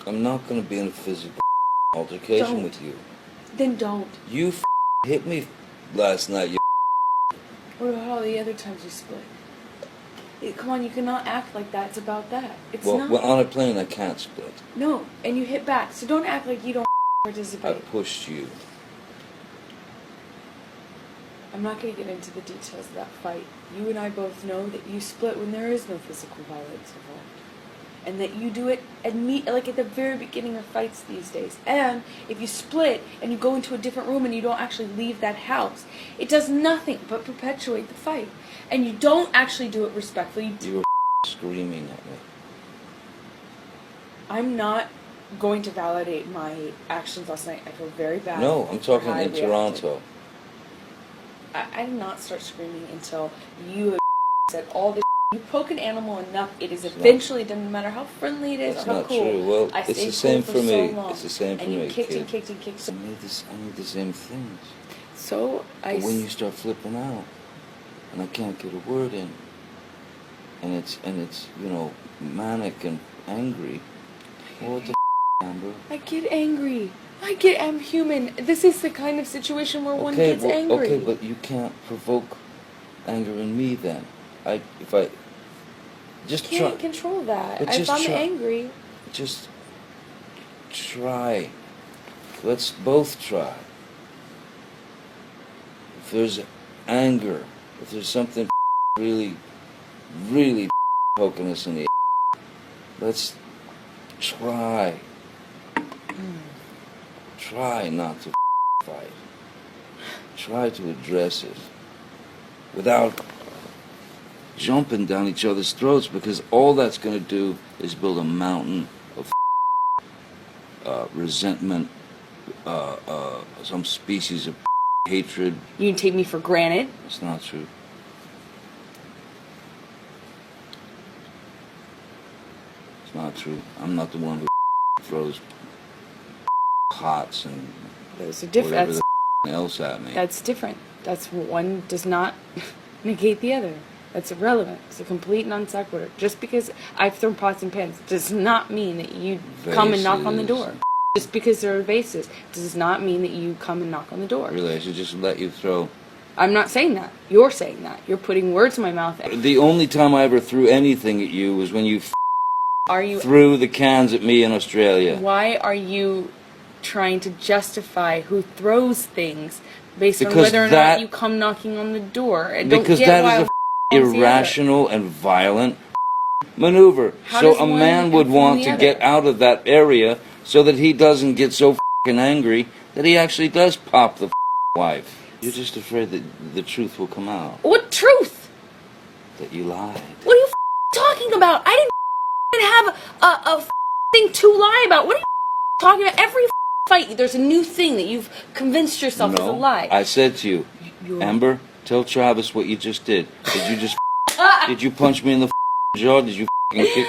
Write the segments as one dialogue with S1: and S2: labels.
S1: I'm not gonna be in a physical altercation
S2: Don't.
S1: with you.
S2: Then don't.
S1: You hit me last night, you.
S2: What about all the other times you split? Come on, you cannot act like that. It's about that. It's
S1: Well,
S2: not.
S1: well, on a plane I can't split.
S2: No, and you hit back. So don't act like you don't
S1: I
S2: participate.
S1: pushed you.
S2: I'm not going to get into the details of that fight. You and I both know that you split when there is no physical violence involved. And that you do it like at the very beginning of fights these days. And if you split and you go into a different room and you don't actually leave that house, it does nothing but perpetuate the fight. And you don't actually do it respectfully.
S1: You were screaming at me.
S2: I'm not going to validate my actions last night. I feel very bad.
S1: No, I'm talking
S2: for how I
S1: in
S2: reacted.
S1: Toronto.
S2: I did not start screaming until you said all this. You poke an animal enough, it is eventually done, no matter how friendly it is
S1: That's
S2: or how
S1: not
S2: cool.
S1: true. Well,
S2: I
S1: it's
S2: stayed
S1: the same
S2: cool
S1: for me.
S2: So long,
S1: It's the same for
S2: and
S1: me,
S2: you kicked
S1: kid.
S2: and kicked and kicked.
S1: I need the same things.
S2: So
S1: But when you start flipping out, and I can't get a word in, and it's manic and angry. Well, what the Amber?
S2: I get angry. I'm human. This is the kind of situation where one gets angry.
S1: Okay, but you can't provoke anger in me then.
S2: Can't control that.
S1: But
S2: If I'm angry,
S1: just try. Let's both try. If there's anger, if there's something really, really poking us in the let's try. Try not to fight. Try to address it without jumping down each other's throats, because all that's going to do is build a mountain of resentment, some species of hatred.
S2: you can take me for granted.
S1: It's not true. It's not true. I'm not the one who throws pots and
S2: Those are different.
S1: whatever the else at me.
S2: That's different. That's one does not negate the other. That's irrelevant. It's a complete non sequitur. Just because I've thrown pots and pans does not mean that you come and knock on the door. Just because there are vases does not mean that you come and knock on the door.
S1: Really, I should just let you throw.
S2: I'm not saying that. You're saying that. You're putting words in my mouth.
S1: The only time I ever threw anything at you was when you
S2: Are you?
S1: threw the cans at me in Australia.
S2: Why are you trying to justify who throws things based on
S1: Because
S2: whether or
S1: that-
S2: not you come knocking on the door? And
S1: Because
S2: don't get
S1: that is
S2: why
S1: irrational and violent maneuver.
S2: How
S1: So
S2: does
S1: a
S2: one
S1: man would
S2: inform
S1: want
S2: the
S1: to
S2: other?
S1: get out of that area so that he doesn't get so angry that he actually does pop the wife. You're just afraid that the truth will come out.
S2: What truth?
S1: That you lied.
S2: What are you talking about? I didn't have a thing to lie about. What are you talking about? Every fight, there's a new thing that you've convinced yourself is a lie.
S1: I said to you, Amber, tell Travis what you just did. Did you punch me in the jaw? Did you kick?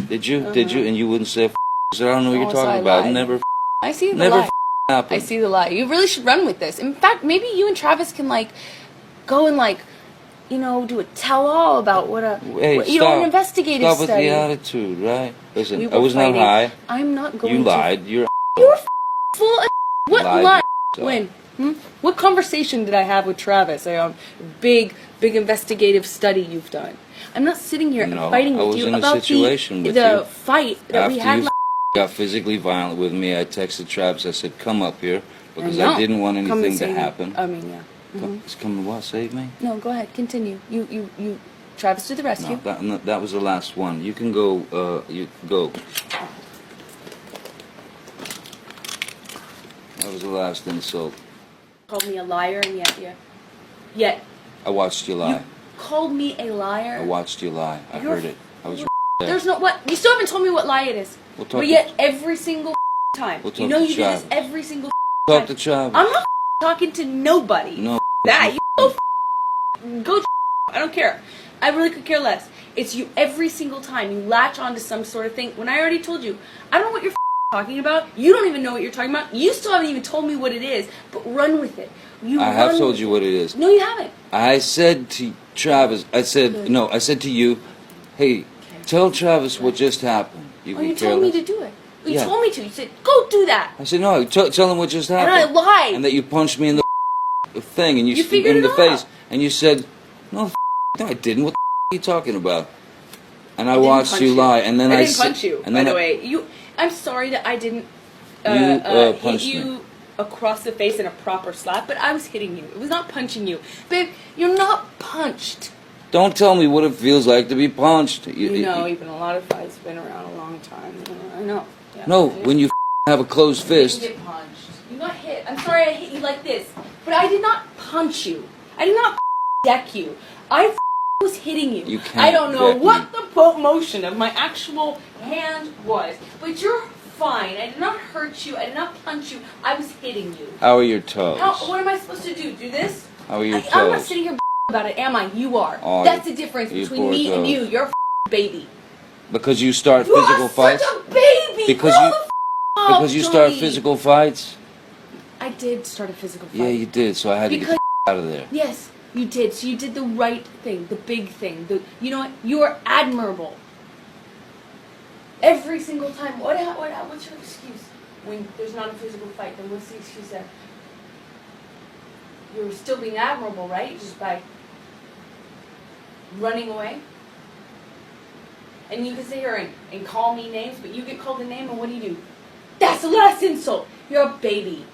S1: Did you? Did you? And you wouldn't say. I don't know what you're talking about. Never.
S2: I see the
S1: Never
S2: lie.
S1: happened.
S2: I see the lie. You really should run with this. In fact, maybe you and Travis can go and do a tell-all about an investigative
S1: Stop with
S2: study.
S1: the attitude, right? Listen,
S2: We
S1: I was not
S2: fighting.
S1: high.
S2: I'm not going
S1: You
S2: to.
S1: lied. You're
S2: Full of what
S1: lied
S2: lie?
S1: to yourself.
S2: When? What conversation did I have with Travis? Big investigative study you've done. I'm not sitting here and fighting with you about the fight that we had.
S1: After you got physically violent with me, I texted Travis. I said, "Come up here," because I didn't want anything to happen.
S2: I mean, yeah.
S1: It's coming. What? Save me?
S2: No, go ahead. Continue. You. Travis to the rescue.
S1: No, that was the last one. You can go. You go. That was the last insult.
S2: Called me a liar, and yet.
S1: I watched you lie.
S2: You called me a liar.
S1: I watched you lie. I heard it. I was there.
S2: There's no what. You still haven't told me what lie it is.
S1: We'll talk
S2: but yet every single time,
S1: We'll talk
S2: you know
S1: to
S2: you
S1: Travis.
S2: do this every single
S1: Talk
S2: time.
S1: to Travis.
S2: I'm not talking to nobody.
S1: No.
S2: That you go. I don't care. I really could care less. It's you every single time you latch onto some sort of thing. When I already told you, I don't know what you're talking about. You don't even know what you're talking about. You still haven't even told me what it is. But run with it.
S1: I have told you what it is.
S2: No, you haven't.
S1: I said to Travis. I said to you, "Hey, tell Travis what just happened." You
S2: You told me to do it. You told me to. You said, go do that.
S1: I said, no, tell them what just happened.
S2: And I lied.
S1: And that you punched me in the thing, and you
S2: figured
S1: in the
S2: it
S1: face,
S2: out.
S1: and you said, no, I didn't. What are you talking about? And I
S2: didn't
S1: watched
S2: punch
S1: you lie, and then
S2: I didn't punch you,
S1: and
S2: by
S1: then
S2: the way. I'm sorry that I didn't hit
S1: punched
S2: you
S1: me
S2: across the face in a proper slap, but I was hitting you. It was not punching you. Babe, you're not punched.
S1: Don't tell me what it feels like to be punched.
S2: You know, even a lot of fights been around a long time. I know. Yeah.
S1: No, when you have a closed fist.
S2: You didn't get punched. You got hit. I'm sorry I hit you like this, but I did not punch you. I did not deck you. I was hitting you.
S1: You can't
S2: I don't know
S1: deck
S2: what
S1: me.
S2: the motion of my actual hand was, but you're fine. I did not hurt you. I did not punch you. I was hitting you.
S1: How are your toes?
S2: What am I supposed to do? Do this?
S1: How are your toes?
S2: I'm not sitting here about it, am I? You are.
S1: Oh,
S2: That's the difference
S1: you
S2: between
S1: poor
S2: me and
S1: toes.
S2: you. You're a baby.
S1: Because you start
S2: You
S1: physical
S2: are
S1: fights?
S2: such a baby.
S1: Because
S2: Grow
S1: you
S2: the
S1: because you
S2: up,
S1: start
S2: Johnny.
S1: physical fights?
S2: I did start a physical fight.
S1: Yeah, you did, so I had to get the out of there.
S2: Yes, you did. So you did the right thing, the big thing. You know what? You are admirable. Every single time. What's your excuse when there's not a physical fight? Then what's the excuse there? You're still being admirable, right? Just by running away. And you can sit here and call me names, but you get called a name, and what do? That's the last insult. You're a baby.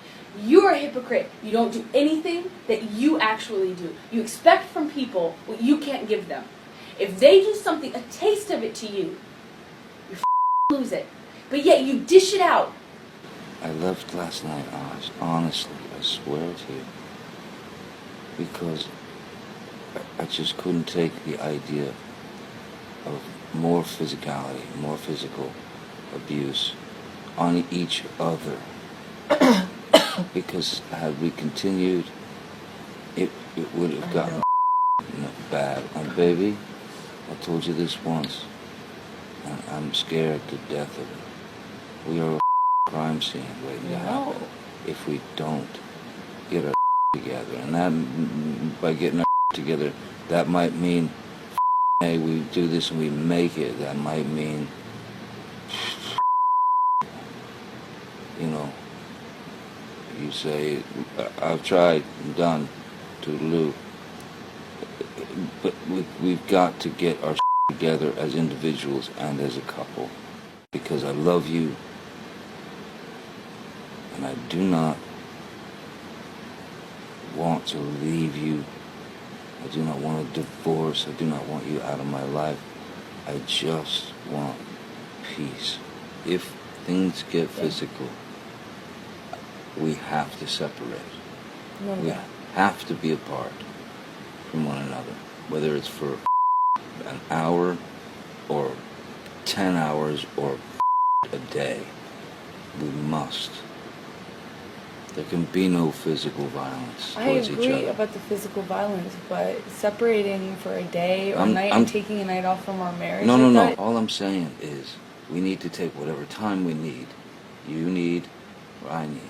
S2: You're a hypocrite. You don't do anything that you actually do. You expect from people what you can't give them. If they do something, a taste of it to you, you lose it. But yet you dish it out.
S1: I left last night, honestly, I swear to you, because I just couldn't take the idea of more physicality, more physical abuse on each other. Because had we continued, it would have gotten bad. And baby, I told you this once, and I'm scared to death of it. We are a crime scene waiting to happen if we don't get our together. And that, by getting our together, that might mean, hey, we do this and we make it. That might mean, you know, you say, I've tried, I'm done, toodaloo. But we've got to get our together as individuals and as a couple. Because I love you, and I do not want to leave you. I do not want a divorce. I do not want you out of my life. I just want peace. If things get physical, we have to separate. We have to be apart from one another, whether it's for an hour or 10 hours or a day. We must. There can be no physical violence towards each other.
S2: I agree about the physical violence, but separating for a day or night and taking a night off from our marriage.
S1: No. All I'm saying is we need to take whatever time we need. You need, or I need,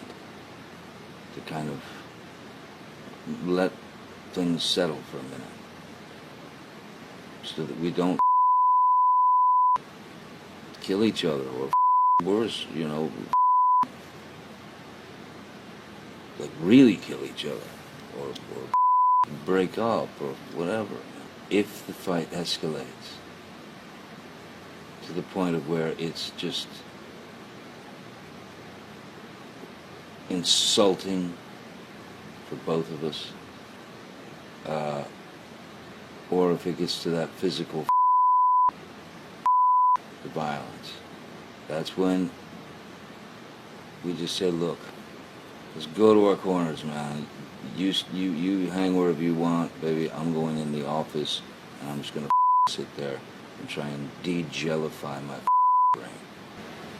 S1: to kind of let things settle for a minute, so that we don't kill each other, or worse, you know, like really kill each other, or break up, or whatever. If the fight escalates to the point of where it's just insulting for both of us, or if it gets to that physical violence, that's when we just say, look, let's go to our corners, man. You hang wherever you want, baby. I'm going in the office, and I'm just gonna sit there and try and de-jellify my brain.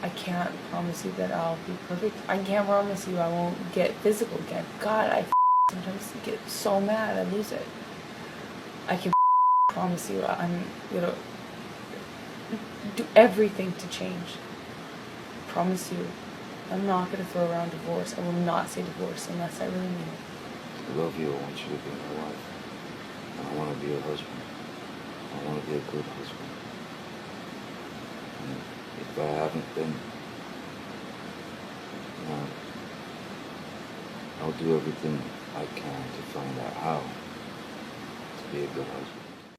S2: I can't promise you that I'll be perfect. I can't promise you I won't get physical again. God, I sometimes get so mad I lose it. I can promise you I'm gonna do everything to change. Promise you. I'm not gonna throw around divorce. I will not say divorce unless I really mean it.
S1: I love you. I want you to be my wife. And I want to be your husband. I want to be a good husband. And if I haven't been, I'll do everything I can to find out how to be a good husband.